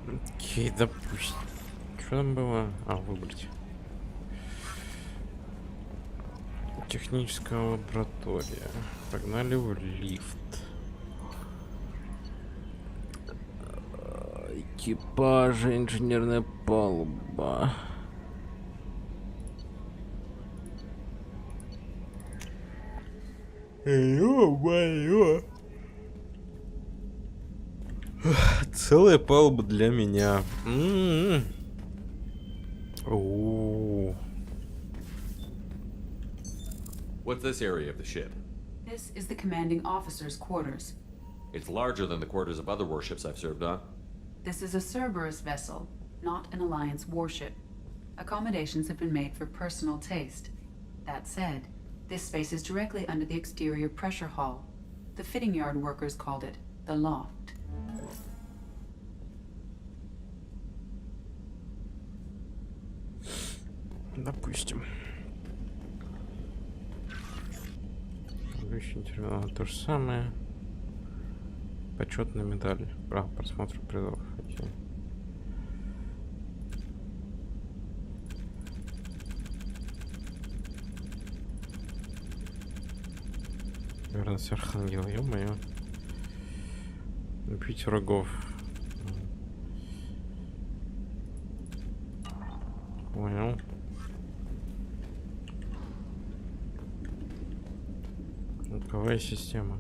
Окей, допустим. Что там было? А, выбрать. Техническая лаборатория. Погнали в лифт. Экипаж, инженерная палуба. Ё-моё. Целая палуба для меня. О. What's this area of the ship? This is the commanding officer's quarters. It's larger than the quarters of other warships I've served on. This is a Cerberus vessel, not an Alliance warship. Accommodations have been made for personal taste. That said, this space is directly under the exterior pressure hull. The fitting yard workers called it the loft. Допустим. То же самое. Почетная медаль. Просмотр призов. Окей. Верность Архангела, ё-моё. Убить врагов. Понял. Звуковая система.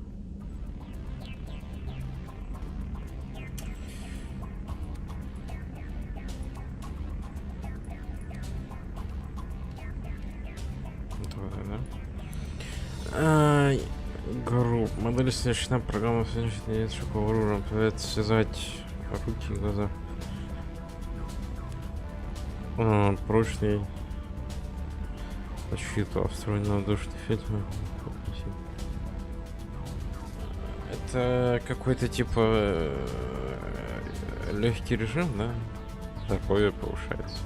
Групп. Модель следующая программа следующая шокового оружия. Позволяет связать руки и глаза. Прочный защиту, встроенный воздушный фильтр. Это какой-то типа легкий режим, да? Такое повышается.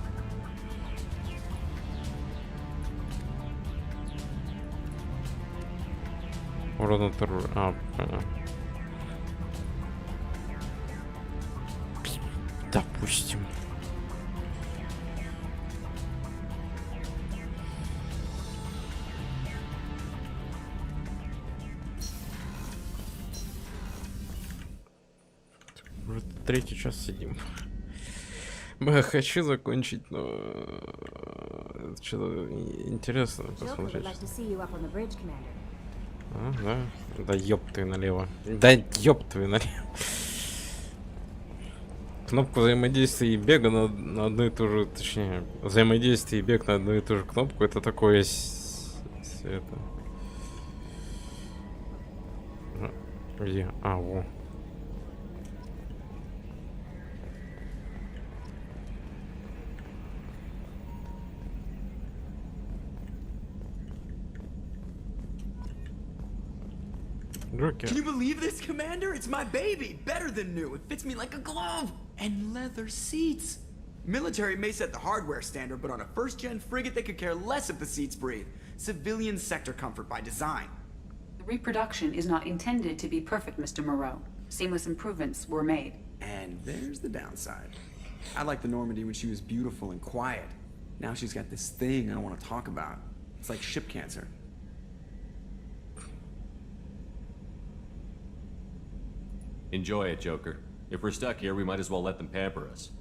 Урон от оружия. А, понятно. Допустим. Уже третий час сидим. Я хочу закончить, но что-то интересно посмотреть. А, да. Да ёб твою налево. Да ёб твою налево. Кнопку взаимодействия и бега на одну и ту же, точнее, взаимодействие и бег на одну и ту же кнопку, это такое это. Где? А, во. Can you believe this, Commander? It's my baby! Better than new. It fits me like a glove! And leather seats! Military may set the hardware standard, but on a first-gen frigate, they could care less if the seats breathe. Civilian sector comfort by design. The reproduction is not intended to be perfect, Mr. Moreau. Seamless improvements were made. And there's the downside. I liked the Normandy when she was beautiful and quiet. Now she's got this thing I don't want to talk about. It's like ship cancer. Enjoy it, Joker. If we're stuck here, we might as well let them pamper us.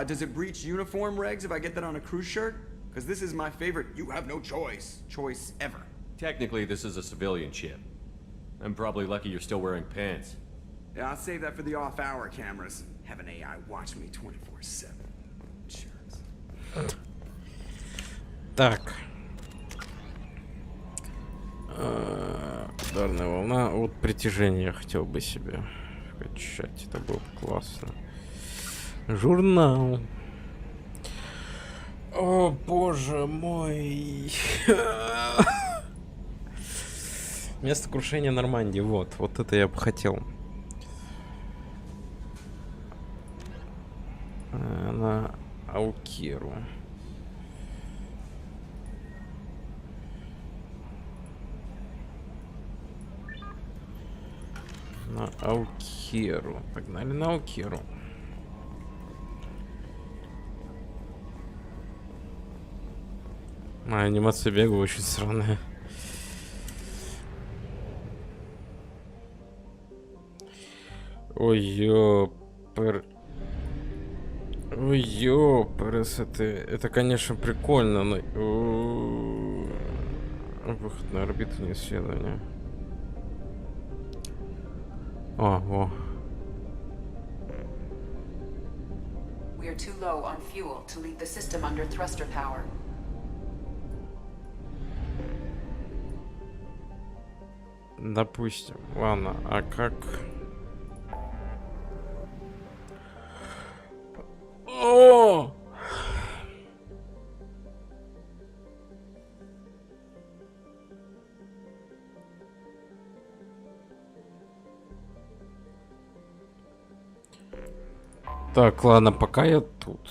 Does it breach uniform regs if I get that on a cruise shirt? Because this is my favorite you have no choice ever. Technically, this is a civilian ship. I'm probably lucky you're still wearing pants. Yeah, I'll save that for the off-hour cameras. Have an AI watch me 24/7. Insurance. Так. Ударная волна от притяжения я хотел бы себе качать. Это было бы классно. Журнал. О, боже мой. Место крушения Нормандии. Вот это я бы хотел. На Аукиру. На Аукиру. Погнали на Аукиру. А анимация бега очень странная. Ой, ёпер. Ой, ёперс, это, конечно, прикольно, но... Выход на орбиту не исследования. О. We are too low on fuel to leave the system under thruster power. Допустим. Ладно, а как... О! Так, ладно, пока я тут.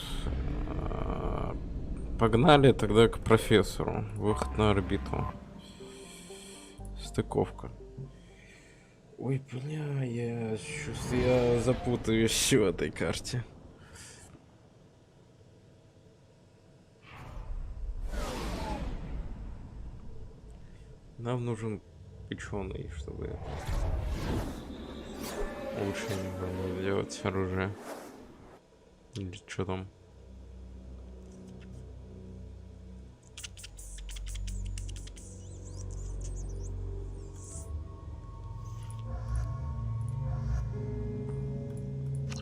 Погнали тогда к профессору. Выход на орбиту. Стыковка. Ой, бля, я чувствую, я запутаюсь в этой карте. Нам нужен ученый, чтобы лучше делать оружие. Или что там?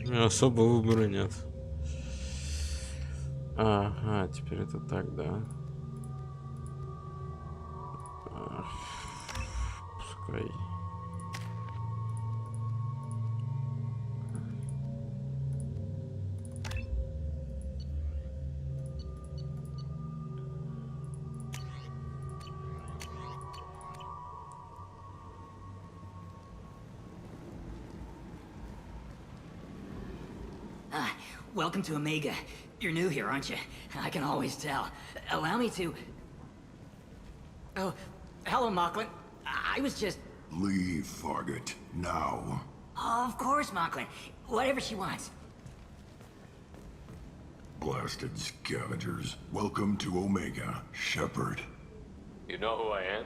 Особо выбора нет. Ага, теперь это так, да. Пускай. Welcome to Omega. You're new here, aren't you? I can always tell. Allow me to... Oh, hello, Mocklin. I was just... Leave, Fargate. Now. Of course, Mocklin. Whatever she wants. Blasted scavengers. Welcome to Omega, Shepard. You know who I am?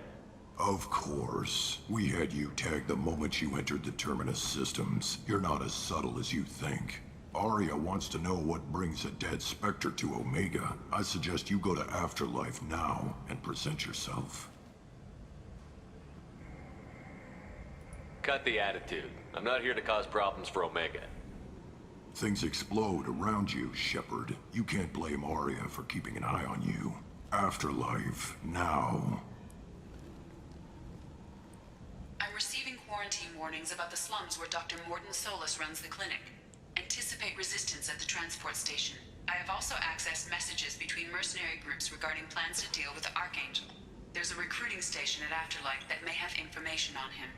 Of course. We had you tagged the moment you entered the Terminus systems. You're not as subtle as you think. Arya wants to know what brings a dead Spectre to Omega. I suggest you go to Afterlife now and present yourself. Cut the attitude. I'm not here to cause problems for Omega. Things explode around you, Shepard. You can't blame Arya for keeping an eye on you. Afterlife now. I'm receiving quarantine warnings about the slums where Dr. Morton Solus runs the clinic. Anticipate resistance at the transport station. I have also accessed messages between mercenary groups regarding plans to deal with the Archangel. There's a recruiting station at Afterlife that may have information on him.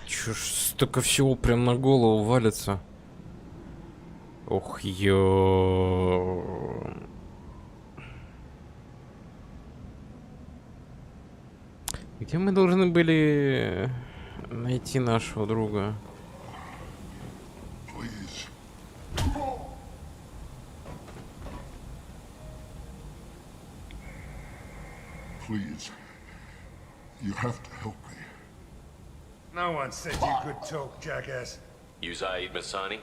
Чё ж столько всего прям на голову валится? Ох, ё. Где мы должны были найти нашего друга? Please. Please. You have to help me. No one said you could talk, jackass. You Zaid Masani?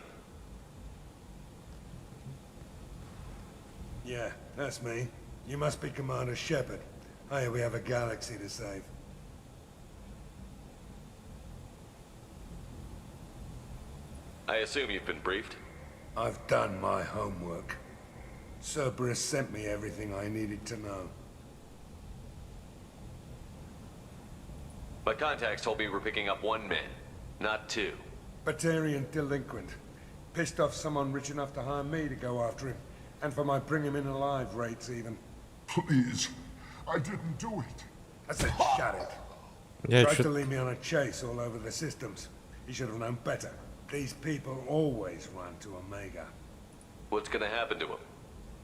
Yeah, that's me. You must be Commander Shepard. Hey, we have a galaxy to save. I assume you've been briefed? I've done my homework. Cerberus sent me everything I needed to know. My contacts told me we're picking up one man, not two. Batarian delinquent. Pissed off someone rich enough to hire me to go after him. And for my bring him in alive rates even. Please. I didn't do it. I said shut it. Я Tried to чё... lead me on a chase all over the systems. He should have known better. These people always run to Omega. What's gonna happen to him?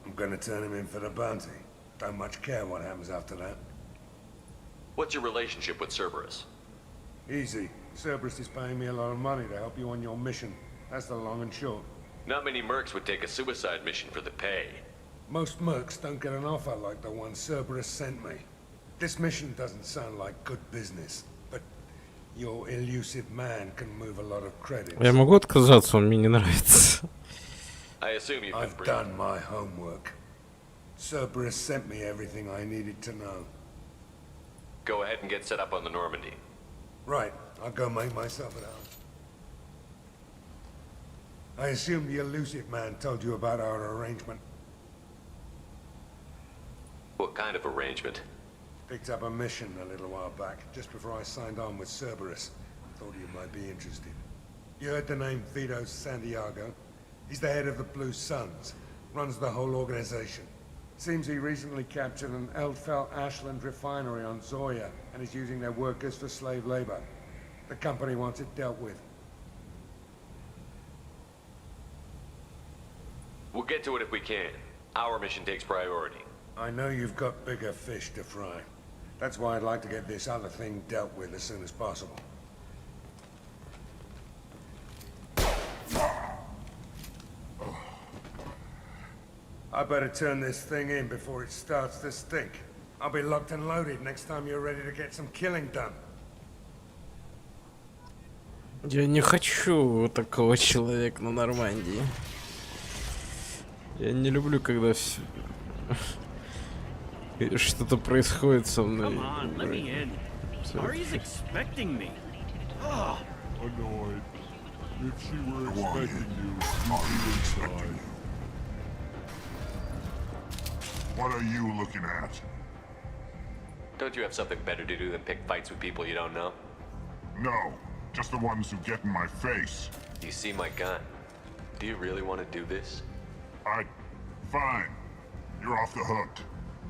I'm gonna turn him in for the bounty. Don't much care what happens after that. What's your relationship with Cerberus? Easy. Cerberus is paying me a lot of money to help you on your mission. That's the long and short. Not many mercs would take a suicide mission for the pay. Most mercs don't get an offer like the one Cerberus sent me. This mission doesn't sound like good business, but your elusive man can move a lot of credits. Я могу отказаться, он мне не нравится. I assume you've been I've briefed. done my homework. Cerberus sent me everything I needed to know. Go ahead and get set up on the Normandy. Right, I'll go make myself at home. I assume the elusive man told you about our arrangement. What kind of arrangement? Picked up a mission a little while back, just before I signed on with Cerberus. Thought you might be interested. You heard the name Vito Santiago? He's the head of the Blue Suns, runs the whole organization. Seems he recently captured an Eldfell Ashland refinery on Zoya, and is using their workers for slave labor. The company wants it dealt with. We'll get to it if we can. Our mission takes priority. I know you've got bigger fish to fry. That's why I'd like to get this other thing dealt with as soon as possible. I better turn this thing in before it starts to stink. I'll be locked and loaded next time you're ready to get some killing done. Я не хочу такого человека на Нормандии. Я не люблю, когда что-то происходит со мной. Come on, let me in. Ari's expecting me. Oh. Annoyed. If she were expecting you, you'd be inside. What are you looking at? Don't you have something better to do than pick fights with people you don't know? No, just the ones who get in my face. You see my gun. Do you really want to do this? Fine. You're off the hook.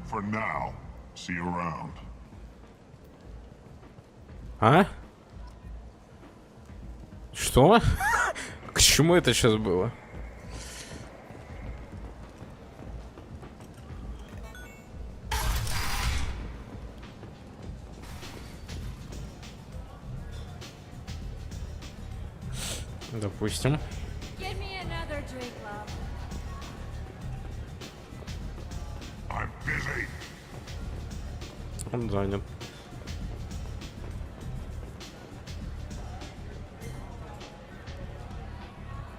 For now. See you around. А? Что? К чему это сейчас было? Допустим. Give me another drink, love. I'm busy. Он занят.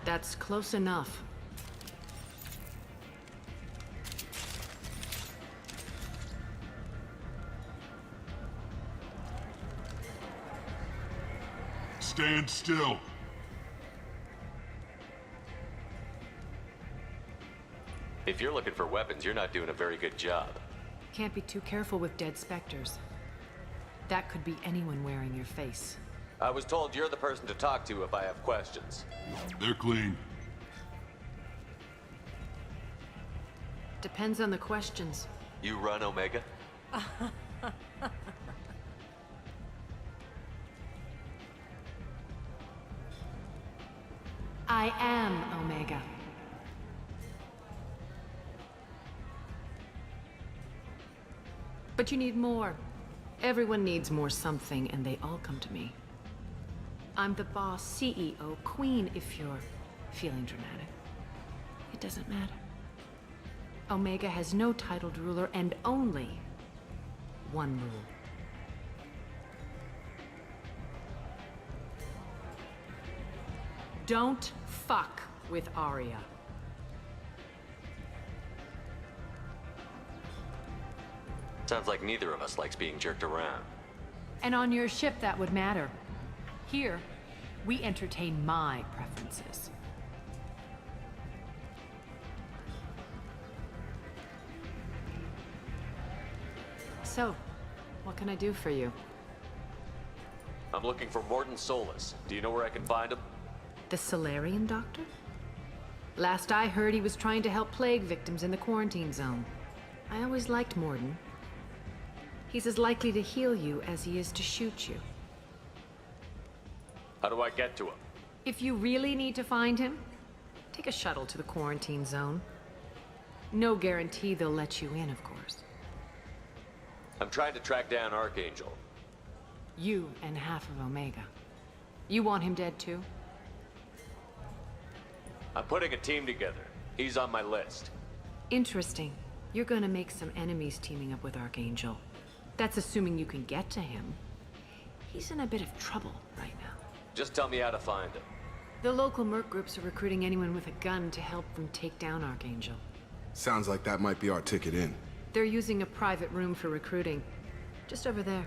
That's close enough. Stand still. If you're looking for weapons, you're not doing a very good job. Can't be too careful with dead specters. That could be anyone wearing your face. I was told you're the person to talk to if I have questions. They're clean. Depends on the questions. You run Omega? I am Omega. But you need more. Everyone needs more something, and they all come to me. I'm the boss, CEO, queen, if you're feeling dramatic. It doesn't matter. Omega has no titled ruler and only one rule. Don't fuck with Arya. Sounds like neither of us likes being jerked around. And on your ship, that would matter. Here, we entertain my preferences. So, what can I do for you? I'm looking for Morton Solus. Do you know where I can find him? The Solarian doctor? Last I heard, he was trying to help plague victims in the quarantine zone. I always liked Morton. He's as likely to heal you as he is to shoot you. How do I get to him? If you really need to find him, take a shuttle to the quarantine zone. No guarantee they'll let you in, of course. I'm trying to track down Archangel. You and half of Omega. You want him dead too? I'm putting a team together. He's on my list. Interesting. You're gonna make some enemies teaming up with Archangel. That's assuming you can get to him. He's in a bit of trouble right now. Just tell me how to find him. The local merc groups are recruiting anyone with a gun to help them take down Archangel. Sounds like that might be our ticket in. They're using a private room for recruiting. Just over there.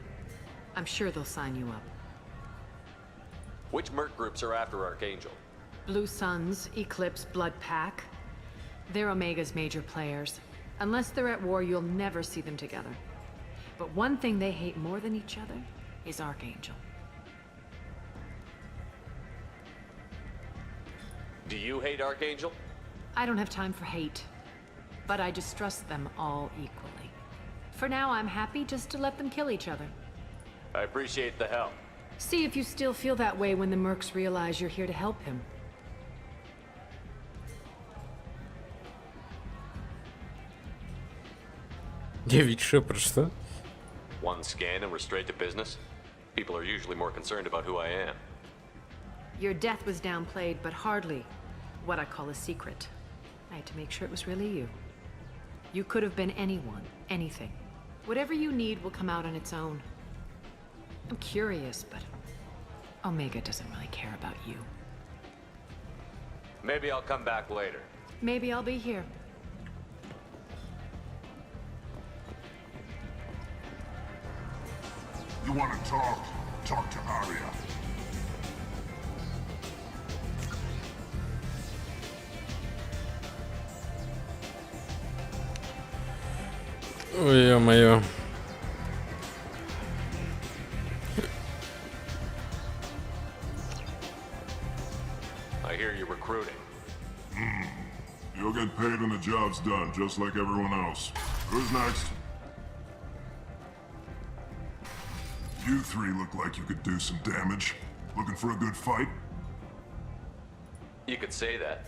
I'm sure they'll sign you up. Which merc groups are after Archangel? Blue Suns, Eclipse, Blood Pack. They're Omega's major players. Unless they're at war, you'll never see them together. But one thing they hate more than each other is Archangel. Do you hate Archangel? I don't have time for hate. But I distrust them all equally. For now, I'm happy just to let them kill each other. I appreciate the help. See if you still feel that way when the mercs realize you're here to help him. Девять шепот, что? One scan and we're straight to business? People are usually more concerned about who I am. Your death was downplayed, but hardly what I call a secret. I had to make sure it was really you. You could have been anyone, anything. Whatever you need will come out on its own. I'm curious, but Omega doesn't really care about you. Maybe I'll come back later. Maybe I'll be here. You want to talk? Talk to Arya. Ой, ё-моё. I hear you're recruiting. You'll get paid when the job's done, just like everyone else. Who's next? You three look like you could do some damage. Looking for a good fight? You could say that.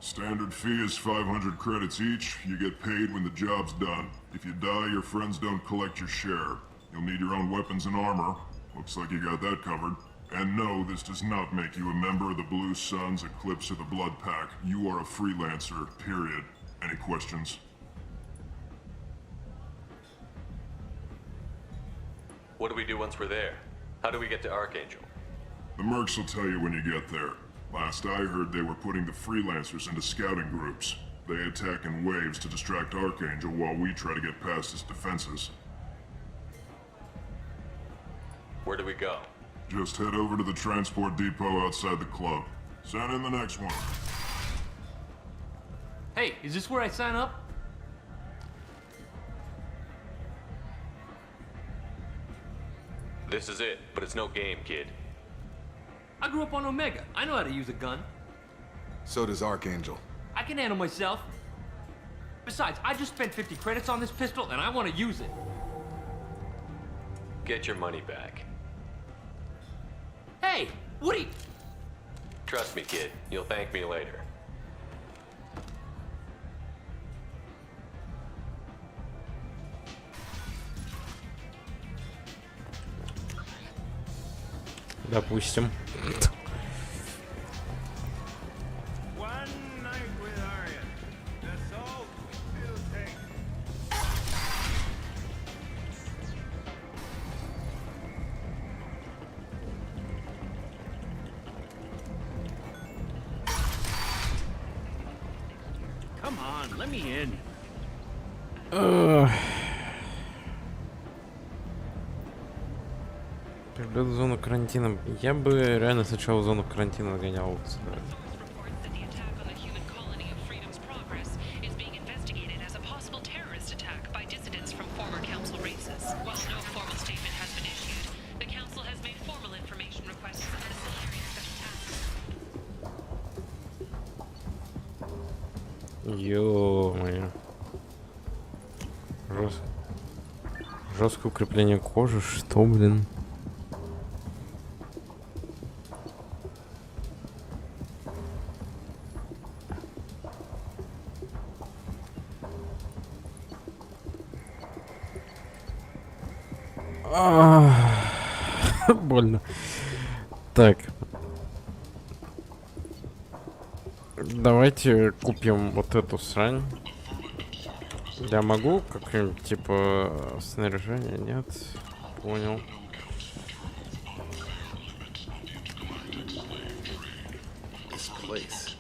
Standard fee is 500 credits each. You get paid when the job's done. If you die, your friends don't collect your share. You'll need your own weapons and armor. Looks like you got that covered. And no, this does not make you a member of the Blue Suns, Eclipse, or the Blood Pack. You are a freelancer, period. Any questions? What do we do once we're there? How do we get to Archangel? The mercs will tell you when you get there. Last I heard, they were putting the freelancers into scouting groups. They attack in waves to distract Archangel while we try to get past his defenses. Where do we go? Just head over to the transport depot outside the club. Send in the next one. Hey, is this where I sign up? This is it, but it's no game, kid. I grew up on Omega. I know how to use a gun. So does Archangel. I can handle myself. Besides, I just spent 50 credits on this pistol and I want to use it. Get your money back. Hey, Woody! Trust me, kid. You'll thank me later. Допустим. One night with Arya. That's all it'll take. Come on, let me in. Приблюд зону карантина. Я бы реально сначала в зону карантина гонял. Ё-моё. Жесткое укрепление кожи, что, блин? Больно. Так. Давайте купим вот эту срань. Я могу как-нибудь типа снаряжение? Нет. Понял. This place.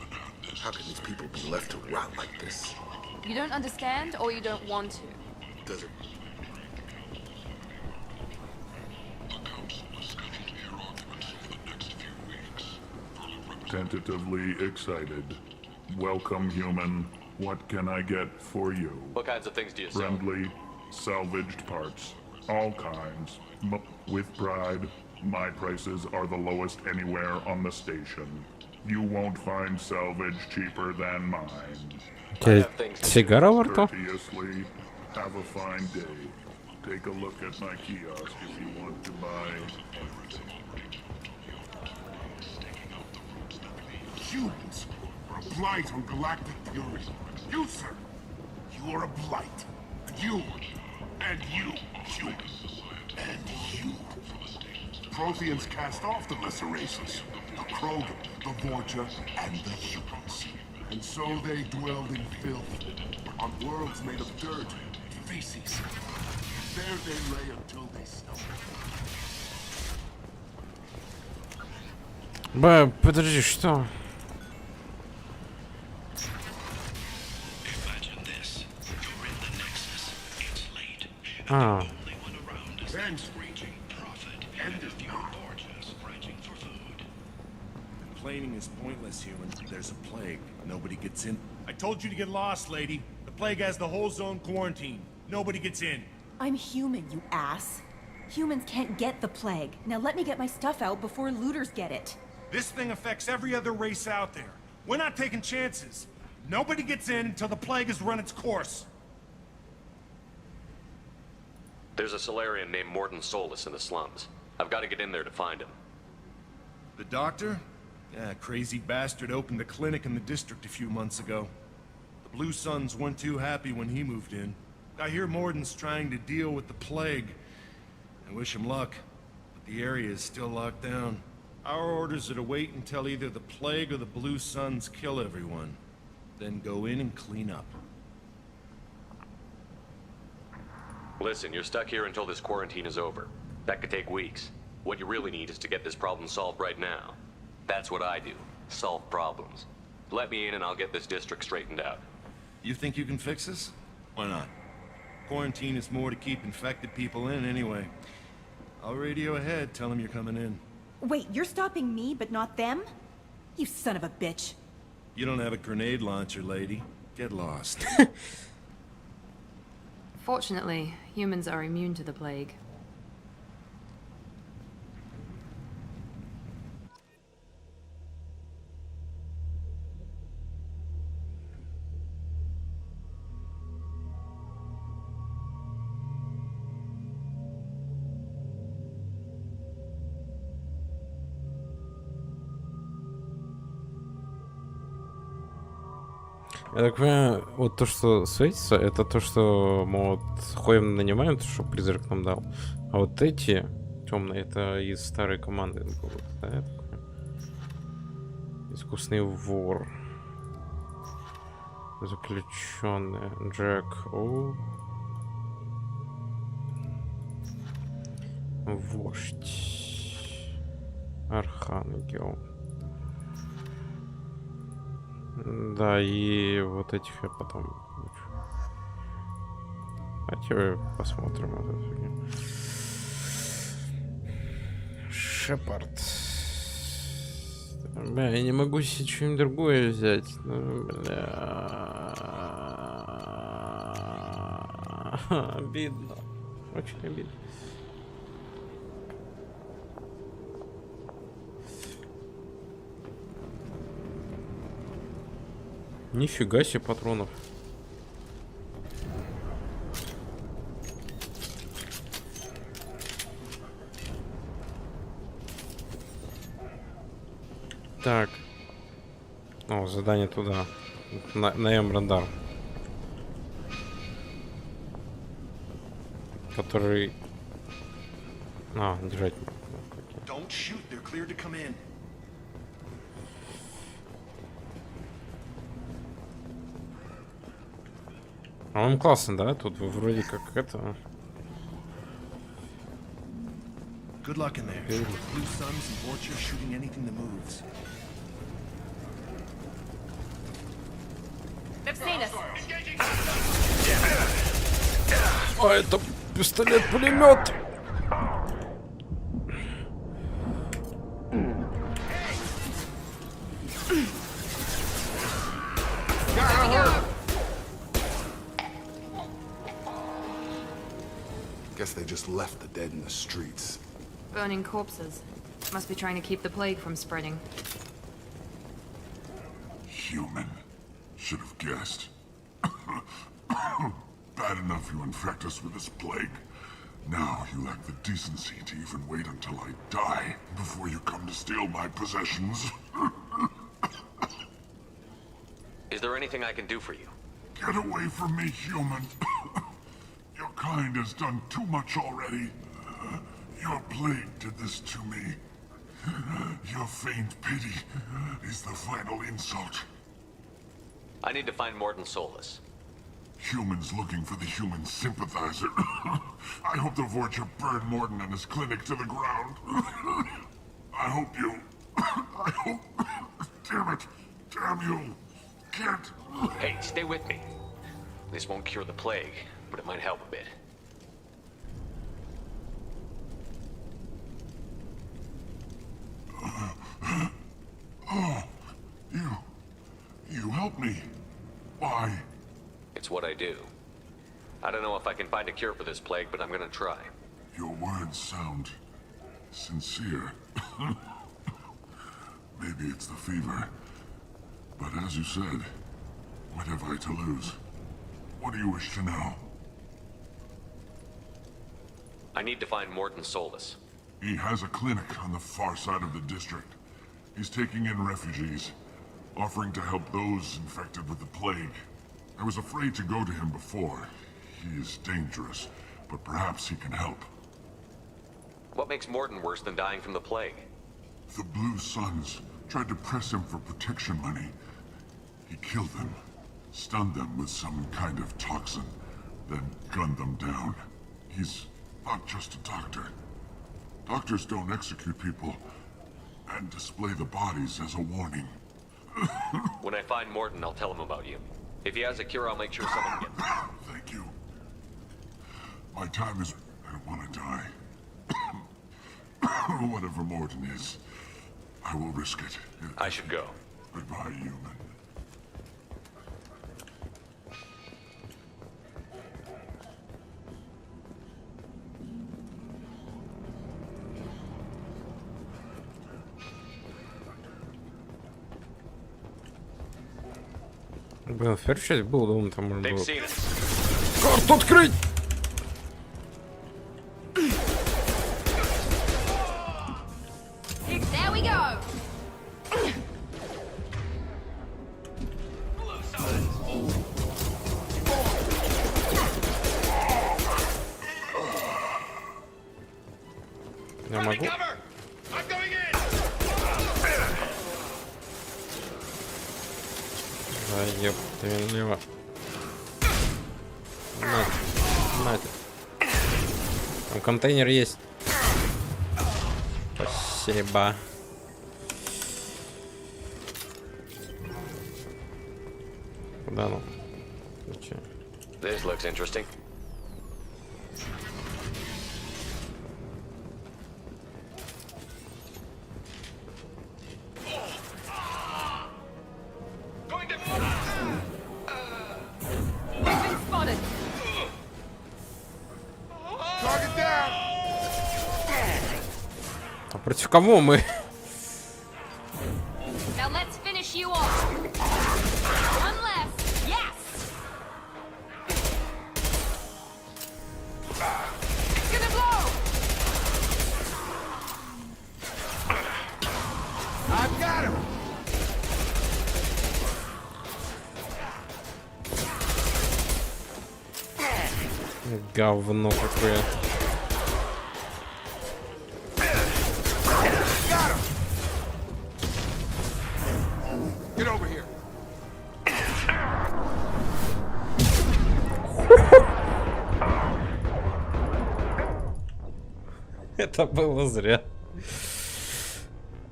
How can these people be left to rot like this? You don't understand or you don't want to? Does it? Tentatively excited. Welcome, human. What can I get for you? What kinds of things do you sell? Friendly, salvaged parts. All kinds. With pride, my prices are the lowest anywhere on the station. You won't find salvage cheaper than mine. Сигара во рту? Courteously, have a fine day. Take a look at my kiosk if you want to buy. Humans are a blight on galactic fury. You, sir, you are a blight. You, and you, human, and you. Protheans cast off the lesser races, the Krogan, the Vorja, and the humans. And so they dwelled in filth, on worlds made of dirt, feces. There they lay until they stumbled. Подожди, что? А. Complaining is pointless, human. There's a plague. Nobody gets in. I told you to get lost, lady. The plague has the whole zone quarantined. Nobody gets in. I'm human, you ass. Humans can't get the plague. Now let me get my stuff out before looters get it. This thing affects every other race out there. We're not taking chances. Nobody gets in until the plague has run its course. There's a Solarian named Morden Solus in the slums. I've got to get in there to find him. The doctor? Yeah, crazy bastard opened a clinic in the district a few months ago. The Blue Suns weren't too happy when he moved in. I hear Morden's trying to deal with the plague. I wish him luck, but the area is still locked down. Our orders are to wait until either the plague or the Blue Suns kill everyone. Then go in and clean up. Listen, you're stuck here until this quarantine is over. That could take weeks. What you really need is to get this problem solved right now. That's what I do. Solve problems. Let me in and I'll get this district straightened out. You think you can fix this? Why not? Quarantine is more to keep infected people in anyway. I'll radio ahead, tell them you're coming in. Wait, you're stopping me, but not them? You son of a bitch. You don't have a grenade launcher, lady. Get lost. Fortunately, humans are immune to the plague. Я так понимаю, вот то, что светится, это то, что мы вот ходим нанимаем, то, что призрак нам дал. А вот эти темные, это из старой команды будут, да, я так понимаю? Искусный вор. Заключенный. Джек. О. Вождь. Архангел. Да, и вот этих я потом включу. Давайте посмотрим эту фигню. Шепард. Бля, я не могу себе что-нибудь другое взять. Ну, бля. Обидно. Очень обидно. Нифига себе патронов. Так. О, задание туда. На Эмбрандар. Который... А, держать. Don't shoot, they're cleared to come in. По-моему, классно, да? Тут вроде как это... Good luck in there. Blue suns and vultures shooting anything that moves. They've seen us. А это пистолет-пулемет. Guess they just left the dead in the streets. Burning corpses. Must be trying to keep the plague from spreading. Human. Should have guessed. Bad enough you infect us with this plague. Now you lack the decency to even wait until I die before you come to steal my possessions. Is there anything I can do for you? Get away from me, human. Your kind has done too much already. Your plague did this to me. Your faint pity is the final insult. I need to find Morton Solus. Humans looking for the human sympathizer. I hope the Vorcha burned Morton and his clinic to the ground. I hope you... I hope... Damn it. Damn you. Can't... Hey, stay with me. This won't cure the plague, but it might help a bit. Oh, you helped me. Why? It's what I do. I don't know if I can find a cure for this plague, but I'm gonna try. Your words sound sincere. Maybe it's the fever. But as you said, what have I to lose? What do you wish to know? I need to find Morton Solus. He has a clinic on the far side of the district. He's taking in refugees, offering to help those infected with the plague. I was afraid to go to him before. He is dangerous, but perhaps he can help. What makes Morton worse than dying from the plague? The Blue Suns tried to press him for protection money. He killed them, stunned them with some kind of toxin, then gunned them down. He's not just a doctor. Doctors don't execute people and display the bodies as a warning. When I find Morton, I'll tell him about you. If he has a cure, I'll make sure someone gets it. Thank you. My time is... I don't want to die. Whatever Morton is, I will risk it. I should go. Goodbye, human. Блин, в первую часть был, думаю, там можно They've было... seen it. Карту открыть! There we go. Я могу? Да, ёпта, лево. Нате. Там контейнер есть. Спасибо. Куда ну? Ничего. This looks interesting. А против кого мы? Now let's finish you off. One less. Yes. It's gonna blow. I've got him. Говно какое. Это было зря.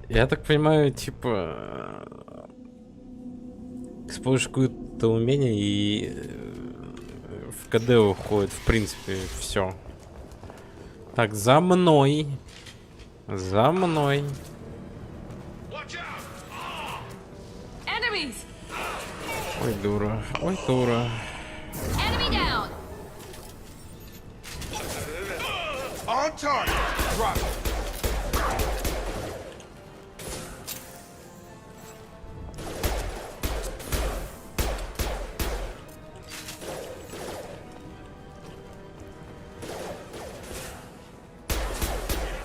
Я так понимаю, типа... Используешь какое-то умение и... в КД уходит, в принципе, все. Так, за мной. За мной. Enemies! Ой, дура. Ой, дура. Enemy down! On target. Drop it.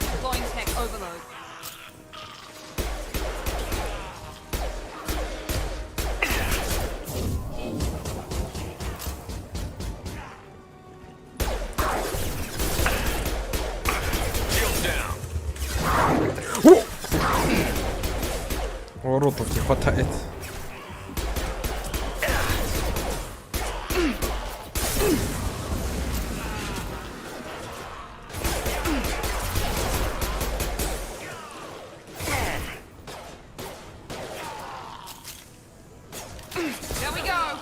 Deploying tech overload. Уродов не хватает. There we go!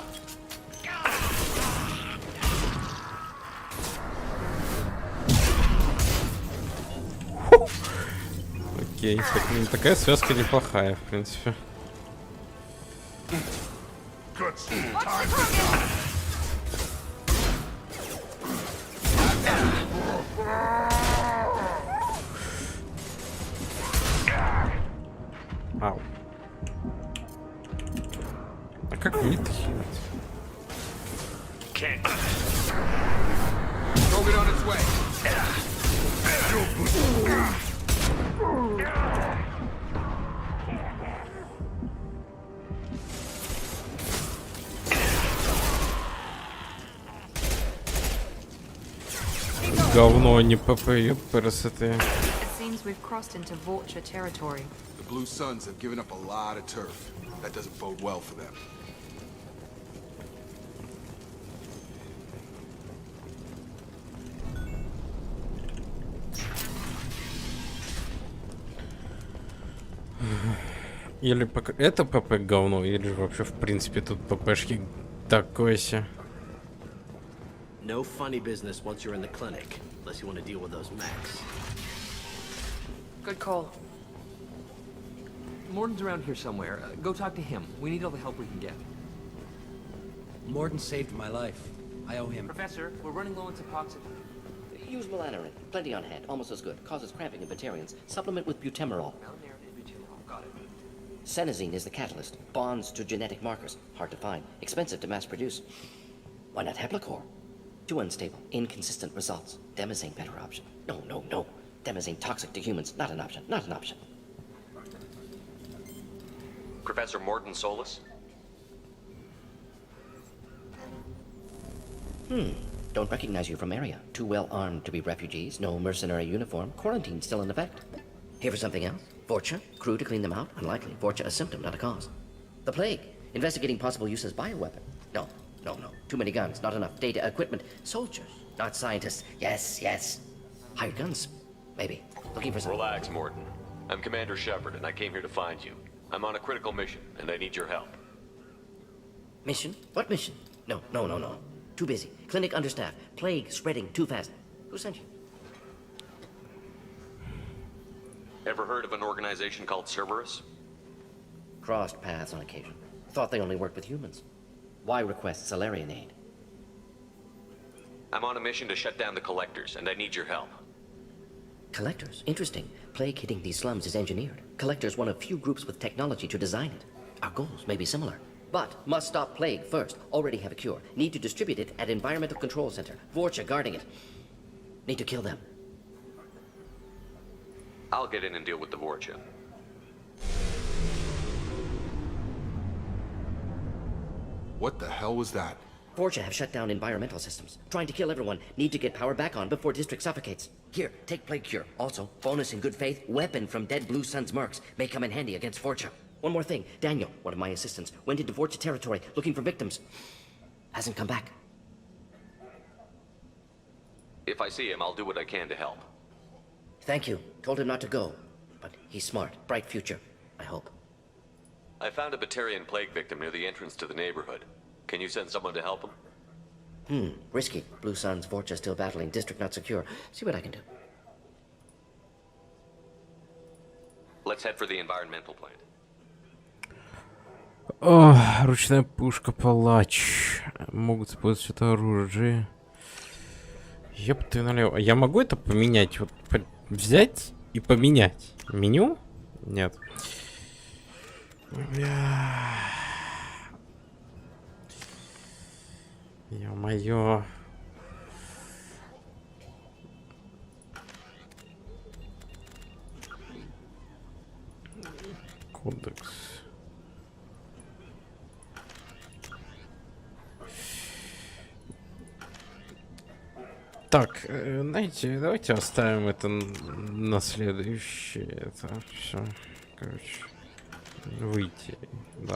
Окей, так, такая связка неплохая, в принципе. Ау. А как мне это хилить? Throw it on its way. Говно, не ПП, ёпперсеты. It seems we've crossed into Vulture territory. The Blue Suns have given up a lot of turf. That doesn't bode well for them. Или пока... это ПП говно, или вообще в принципе тут ППшки такой се. No funny business once you're in the clinic, unless you want to deal with those mechs. Good call. Morton's around here somewhere. Go talk to him. We need all the help we can get. Morton saved my life. I owe him. Professor, we're running low on Suboxone. Use melanorin. Plenty on hand. Almost as good. Causes cramping in Batarians. Supplement with butemerol. Got it. Senesine is the catalyst. Bonds to genetic markers. Hard to find. Expensive to mass produce. Why not Heplicor? Too unstable. Inconsistent results. Demazine better option. No, no, no. Demazine toxic to humans. Not an option. Not an option. Professor Morton Solus? Don't recognize you from area. Too well armed to be refugees. No mercenary uniform. Quarantine still in effect. Here for something else? Vorcha? Crew to clean them out? Unlikely. Vorcha a symptom, not a cause. The plague? Investigating possible use as bioweapon. No, no, no. Too many guns. Not enough data, equipment. Soldiers, not scientists. Yes, yes. Hired guns. Maybe. Looking for some... Relax, Morton. I'm Commander Shepard, and I came here to find you. I'm on a critical mission, and I need your help. Mission? What mission? No, no, no, no. Too busy. Clinic understaffed. Plague spreading too fast. Who sent you? Ever heard of an organization called Cerberus? Crossed paths on occasion. Thought they only worked with humans. Why request Salarian aid? I'm on a mission to shut down the Collectors, and I need your help. Collectors? Interesting. Plague hitting these slums is engineered. Collectors one of few groups with technology to design it. Our goals may be similar. But must stop plague first. Already have a cure. Need to distribute it at Environmental Control Center. Vorcha guarding it. Need to kill them. I'll get in and deal with the Vorcha. What the hell was that? Vorcha have shut down environmental systems. Trying to kill everyone. Need to get power back on before district suffocates. Here, take plague cure. Also, bonus in good faith, weapon from dead Blue Sun's mercs. May come in handy against Vorcha. One more thing. Daniel, one of my assistants, went into Vorcha territory looking for victims. Hasn't come back. If I see him, I'll do what I can to help. Thank you. Told him not to go. But he's smart. Bright future, I hope. I found a Batarian plague victim near the entrance to the neighborhood. Can you send someone to help him? Risky. Blue Suns, Vorcha still battling. District not secure. See what I can do. Let's head for the environmental plant. О, ручная пушка, палач. Могут использовать это оружие. Ёб ты налево. Я могу это поменять? Вот взять и поменять? Меню? Нет. Ё-моё. Кодекс. Так, знаете, давайте оставим это на следующее. Это все, короче, выйти, да.